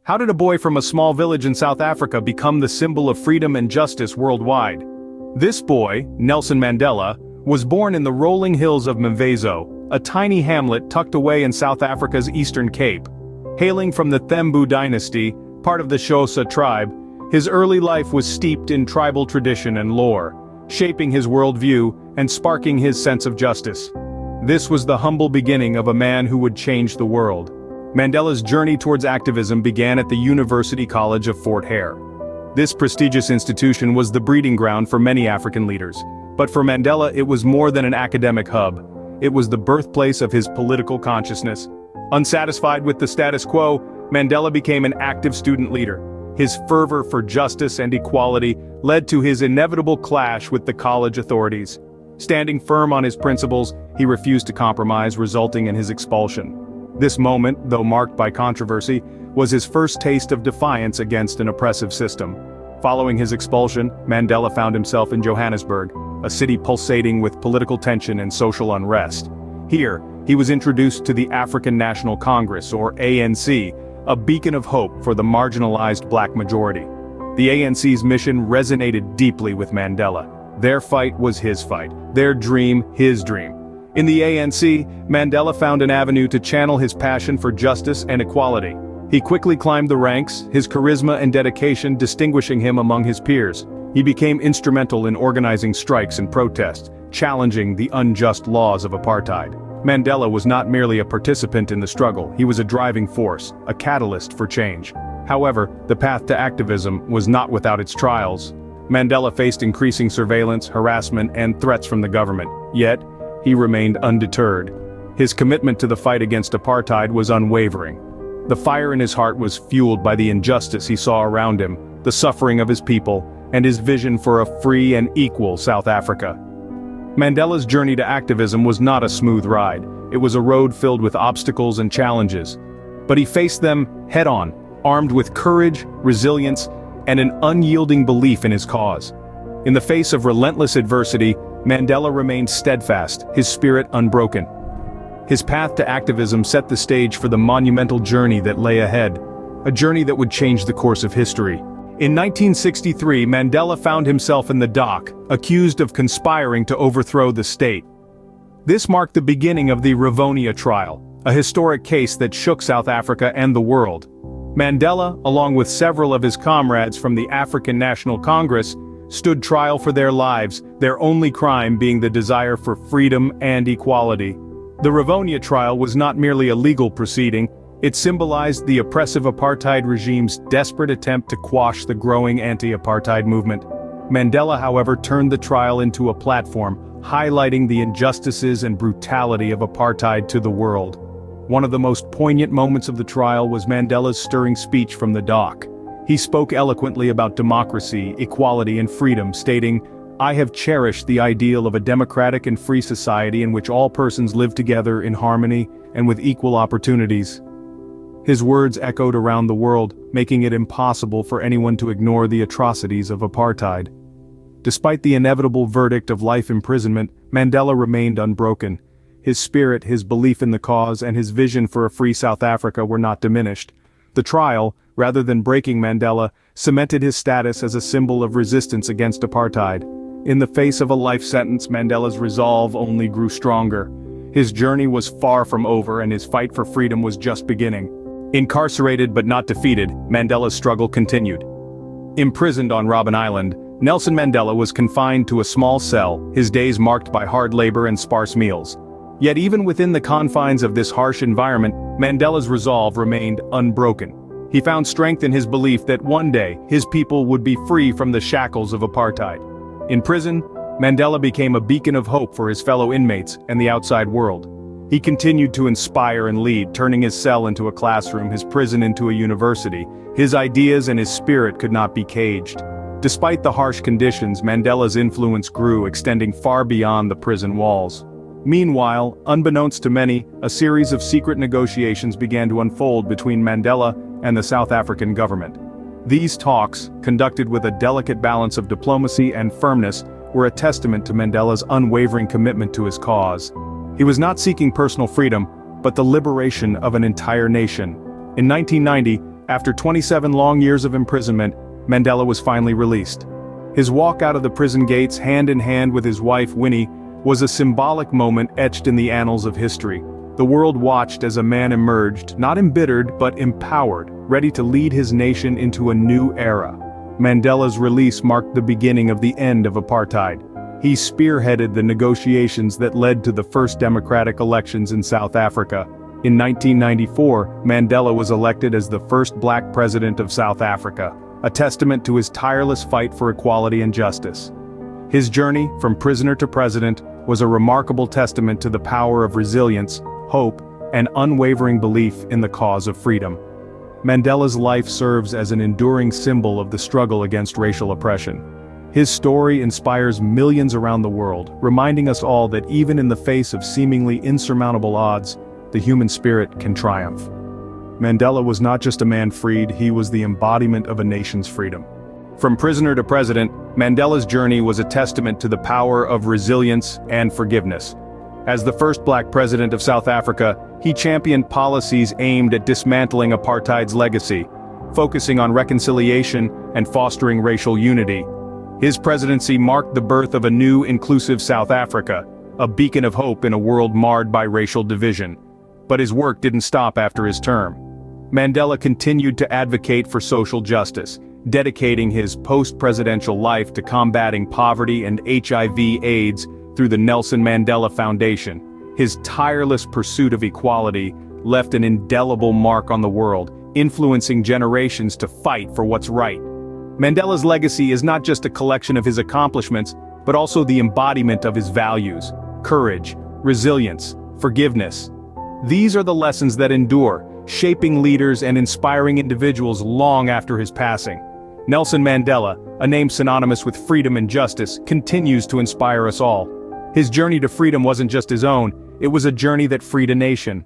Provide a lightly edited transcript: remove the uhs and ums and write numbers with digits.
How did a boy from a small village in South Africa become the symbol of freedom and justice worldwide? This boy, Nelson Mandela, was born in the rolling hills of Mvezo, a tiny hamlet tucked away in South Africa's Eastern Cape. Hailing from the Thembu dynasty, part of the Xhosa tribe, his early life was steeped in tribal tradition and lore, shaping his worldview and sparking his sense of justice. This was the humble beginning of a man who would change the world. Mandela's journey towards activism began at the University College of Fort Hare. This prestigious institution was the breeding ground for many African leaders. But for Mandela, it was more than an academic hub. It was the birthplace of his political consciousness. Unsatisfied with the status quo, Mandela became an active student leader. His fervor for justice and equality led to his inevitable clash with the college authorities. Standing firm on his principles, he refused to compromise, resulting in his expulsion. This moment, though marked by controversy, was his first taste of defiance against an oppressive system. Following his expulsion, Mandela found himself in Johannesburg, a city pulsating with political tension and social unrest. Here, he was introduced to the African National Congress, or ANC, a beacon of hope for the marginalized black majority. The ANC's mission resonated deeply with Mandela. Their fight was his fight, their dream his dream. In the ANC, Mandela found an avenue to channel his passion for justice and equality. He quickly climbed the ranks, his charisma and dedication distinguishing him among his peers. He became instrumental in organizing strikes and protests, challenging the unjust laws of apartheid. Mandela was not merely a participant in the struggle, he was a driving force, a catalyst for change. However, the path to activism was not without its trials. Mandela faced increasing surveillance, harassment, and threats from the government. Yet, he remained undeterred. His commitment to the fight against apartheid was unwavering. The fire in his heart was fueled by the injustice he saw around him, the suffering of his people, and his vision for a free and equal South Africa. Mandela's journey to activism was not a smooth ride. It was a road filled with obstacles and challenges. But he faced them head-on, armed with courage, resilience, and an unyielding belief in his cause. In the face of relentless adversity, Mandela remained steadfast, his spirit unbroken. His path to activism set the stage for the monumental journey that lay ahead, a journey that would change the course of history. In 1963, Mandela found himself in the dock, accused of conspiring to overthrow the state. This marked the beginning of the Rivonia trial, a historic case that shook South Africa and the world. Mandela, along with several of his comrades from the African National Congress, stood trial for their lives, their only crime being the desire for freedom and equality. The Rivonia trial was not merely a legal proceeding, it symbolized the oppressive apartheid regime's desperate attempt to quash the growing anti-apartheid movement. Mandela, however, turned the trial into a platform, highlighting the injustices and brutality of apartheid to the world. One of the most poignant moments of the trial was Mandela's stirring speech from the dock. He spoke eloquently about democracy, equality, and freedom, stating, "I have cherished the ideal of a democratic and free society in which all persons live together in harmony and with equal opportunities." His words echoed around the world, making it impossible for anyone to ignore the atrocities of apartheid. Despite the inevitable verdict of life imprisonment, Mandela remained unbroken. His spirit, his belief in the cause, and his vision for a free South Africa were not diminished. The trial, rather than breaking Mandela, cemented his status as a symbol of resistance against apartheid. In the face of a life sentence, Mandela's resolve only grew stronger. His journey was far from over and his fight for freedom was just beginning. Incarcerated but not defeated, Mandela's struggle continued. Imprisoned on Robben Island, Nelson Mandela was confined to a small cell, his days marked by hard labor and sparse meals. Yet even within the confines of this harsh environment, Mandela's resolve remained unbroken. He found strength in his belief that one day, his people would be free from the shackles of apartheid. In prison, Mandela became a beacon of hope for his fellow inmates and the outside world. He continued to inspire and lead, turning his cell into a classroom, his prison into a university. His ideas and his spirit could not be caged. Despite the harsh conditions, Mandela's influence grew, extending far beyond the prison walls. Meanwhile, unbeknownst to many, a series of secret negotiations began to unfold between Mandela and the South African government. These talks, conducted with a delicate balance of diplomacy and firmness, were a testament to Mandela's unwavering commitment to his cause. He was not seeking personal freedom, but the liberation of an entire nation. In 1990, After 27 long years of imprisonment, Mandela was finally released. His walk out of the prison gates hand in hand with his wife Winnie was a symbolic moment etched in the annals of history. The world watched as a man emerged, not embittered but empowered, ready to lead his nation into a new era. Mandela's release marked the beginning of the end of apartheid. He spearheaded the negotiations that led to the first democratic elections in South Africa. In 1994, Mandela was elected as the first black president of South Africa, a testament to his tireless fight for equality and justice. His journey, from prisoner to president, was a remarkable testament to the power of resilience, hope, and unwavering belief in the cause of freedom. Mandela's life serves as an enduring symbol of the struggle against racial oppression. His story inspires millions around the world, reminding us all that even in the face of seemingly insurmountable odds, the human spirit can triumph. Mandela was not just a man freed, he was the embodiment of a nation's freedom. From prisoner to president, Mandela's journey was a testament to the power of resilience and forgiveness. As the first black president of South Africa, he championed policies aimed at dismantling apartheid's legacy, focusing on reconciliation and fostering racial unity. His presidency marked the birth of a new, inclusive South Africa, a beacon of hope in a world marred by racial division. But his work didn't stop after his term. Mandela continued to advocate for social justice, dedicating his post-presidential life to combating poverty and HIV/AIDS through the Nelson Mandela Foundation. His tireless pursuit of equality left an indelible mark on the world, influencing generations to fight for what's right. Mandela's legacy is not just a collection of his accomplishments, but also the embodiment of his values: courage, resilience, forgiveness. These are the lessons that endure, shaping leaders and inspiring individuals long after his passing. Nelson Mandela, a name synonymous with freedom and justice, continues to inspire us all. His journey to freedom wasn't just his own, it was a journey that freed a nation.